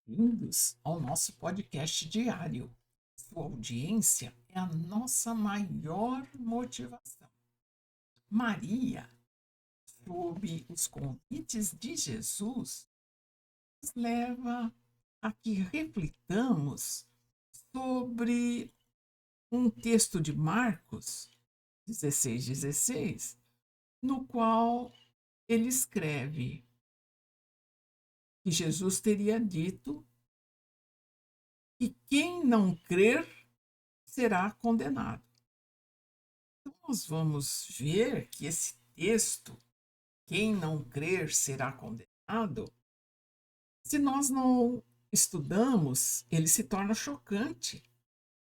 Bem-vindos ao nosso podcast diário. Sua audiência é a nossa maior motivação. Maria, sob os convites de Jesus, nos leva a que reflitamos sobre um texto de Marcos 16:16, no qual ele escreve que Jesus teria dito que quem não crer será condenado. Então, nós vamos ver que esse texto, quem não crer será condenado, se nós não estudamos, ele se torna chocante,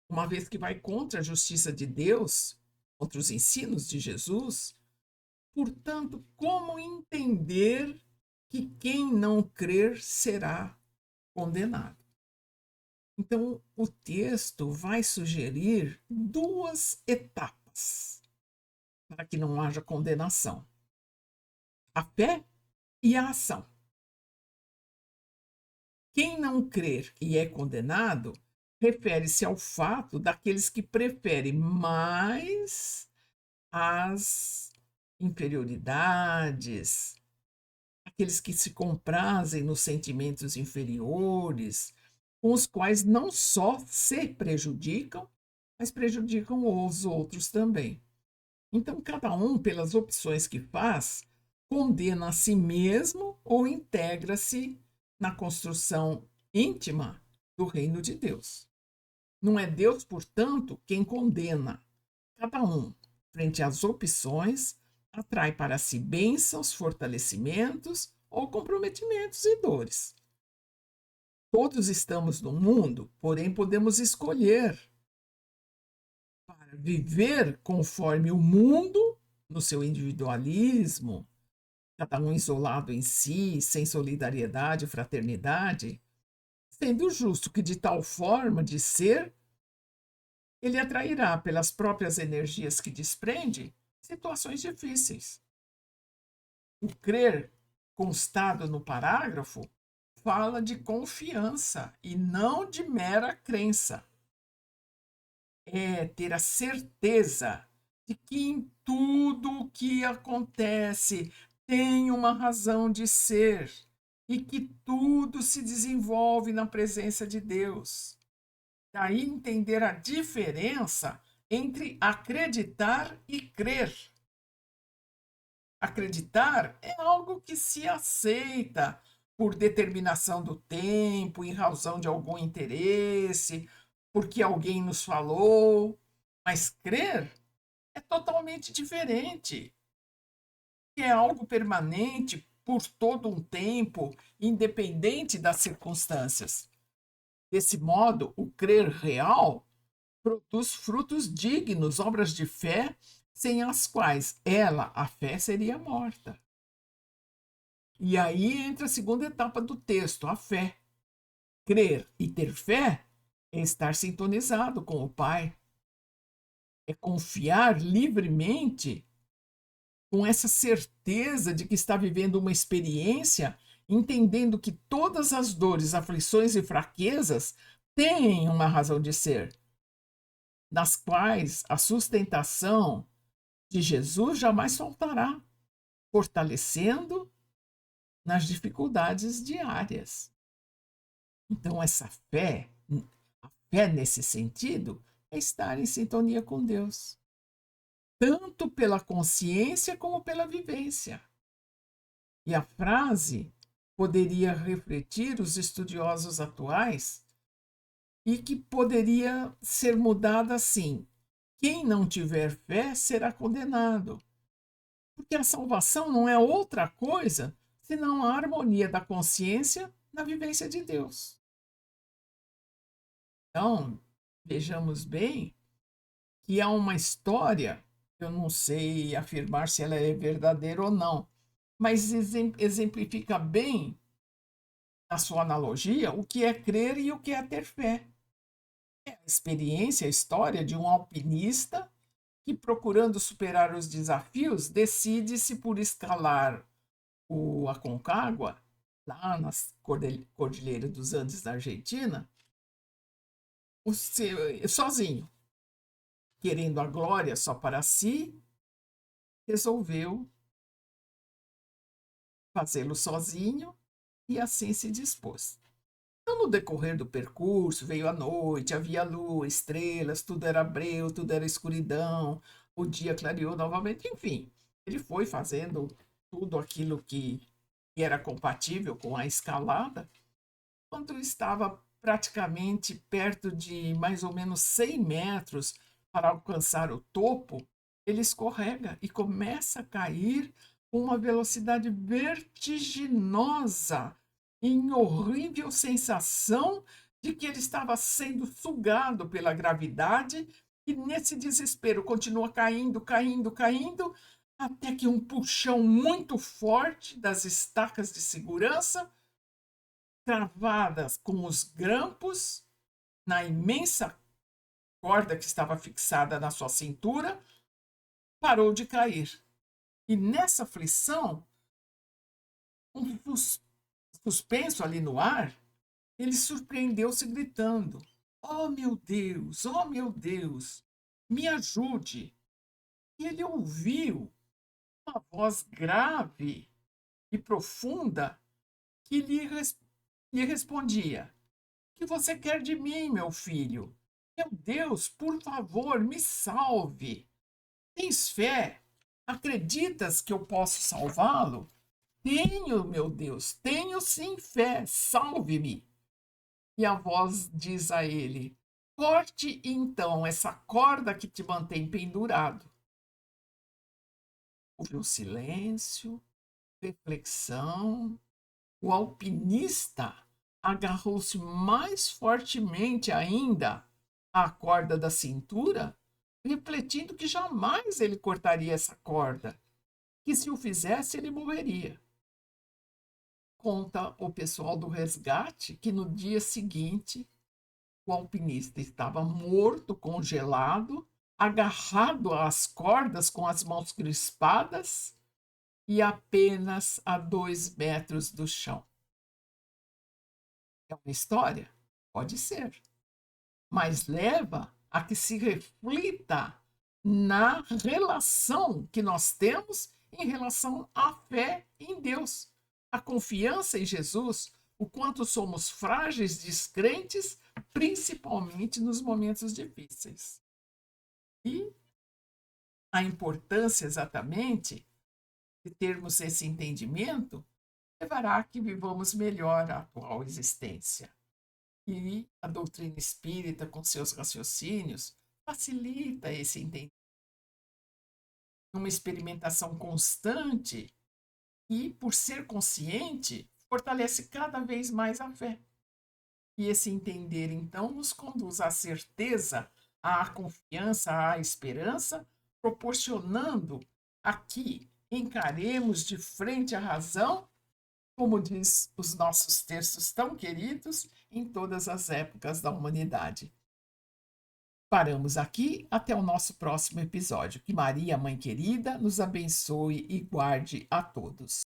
uma vez que vai contra a justiça de Deus, contra os ensinos de Jesus. Portanto, como entender que quem não crer será condenado? Então, o texto vai sugerir duas etapas para que não haja condenação: a fé e a ação. Quem não crer e é condenado refere-se ao fato daqueles que preferem mais as inferioridades, aqueles que se comprazem nos sentimentos inferiores, com os quais não só se prejudicam, mas prejudicam os outros também. Então, cada um, pelas opções que faz, condena a si mesmo ou integra-se na construção íntima do reino de Deus. Não é Deus, portanto, quem condena. Cada um, frente às opções, atrai para si bênçãos, fortalecimentos ou comprometimentos e dores. Todos estamos no mundo, porém podemos escolher para viver conforme o mundo, no seu individualismo, cada um isolado em si, sem solidariedade e fraternidade, sendo justo que de tal forma de ser, ele atrairá pelas próprias energias que desprende situações difíceis. O crer, constado no parágrafo, fala de confiança e não de mera crença. É ter a certeza de que em tudo o que acontece tem uma razão de ser e que tudo se desenvolve na presença de Deus. Daí entender a diferença entre acreditar e crer. Acreditar é algo que se aceita por determinação do tempo, em razão de algum interesse, porque alguém nos falou, mas crer é totalmente diferente. É algo permanente por todo um tempo, independente das circunstâncias. Desse modo, o crer real produz frutos dignos, obras de fé, sem as quais ela, a fé, seria morta. E aí entra a segunda etapa do texto, a fé. Crer e ter fé é estar sintonizado com o Pai, é confiar livremente com essa certeza de que está vivendo uma experiência, entendendo que todas as dores, aflições e fraquezas têm uma razão de ser, nas quais a sustentação de Jesus jamais faltará, fortalecendo nas dificuldades diárias. Então, a fé nesse sentido, é estar em sintonia com Deus, tanto pela consciência como pela vivência. E a frase poderia refletir os estudiosos atuais e que poderia ser mudada assim: quem não tiver fé será condenado. Porque a salvação não é outra coisa senão a harmonia da consciência na vivência de Deus. Então, vejamos bem que há uma história, eu não sei afirmar se ela é verdadeira ou não, mas exemplifica bem, na sua analogia, o que é crer e o que é ter fé. É a experiência, a história de um alpinista que, procurando superar os desafios, decide-se por escalar a Concagua lá nas Cordilheiras dos Andes, na Argentina, sozinho, querendo a glória só para si, resolveu fazê-lo sozinho e assim se dispôs. Então, no decorrer do percurso, veio a noite, havia lua, estrelas, tudo era breu, tudo era escuridão, o dia clareou novamente, enfim, ele foi fazendo tudo aquilo que era compatível com a escalada. Quando estava praticamente perto de mais ou menos 100 metros para alcançar o topo, ele escorrega e começa a cair com uma velocidade vertiginosa, em horrível sensação de que ele estava sendo sugado pela gravidade e nesse desespero continua caindo, caindo, caindo, até que um puxão muito forte das estacas de segurança, travadas com os grampos na imensa corda que estava fixada na sua cintura, parou de cair. E nessa aflição, um suspenso ali no ar, ele surpreendeu-se gritando: oh meu Deus, me ajude! E ele ouviu uma voz grave e profunda que lhe respondia: o que você quer de mim, meu filho? Meu Deus, por favor, me salve. Tens fé? Acreditas que eu posso salvá-lo? Tenho, meu Deus, tenho sim fé, salve-me. E a voz diz a ele: corte então essa corda que te mantém pendurado. Houve um silêncio, reflexão. O alpinista agarrou-se mais fortemente ainda à corda da cintura, refletindo que jamais ele cortaria essa corda, que se o fizesse ele morreria. Conta o pessoal do resgate que no dia seguinte o alpinista estava morto, congelado, agarrado às cordas com as mãos crispadas e apenas a 2 metros do chão. É uma história? Pode ser, mas leva a que se reflita na relação que nós temos em relação à fé em Deus, a confiança em Jesus, o quanto somos frágeis, descrentes, principalmente nos momentos difíceis. E a importância exatamente de termos esse entendimento levará a que vivamos melhor a atual existência. E a doutrina espírita, com seus raciocínios, facilita esse entendimento. Uma experimentação constante e, por ser consciente, fortalece cada vez mais a fé. E esse entender, então, nos conduz à certeza, à confiança, à esperança, proporcionando a que encaremos de frente à razão, como diz os nossos textos tão queridos, em todas as épocas da humanidade. Paramos aqui, até o nosso próximo episódio. Que Maria, Mãe querida, nos abençoe e guarde a todos.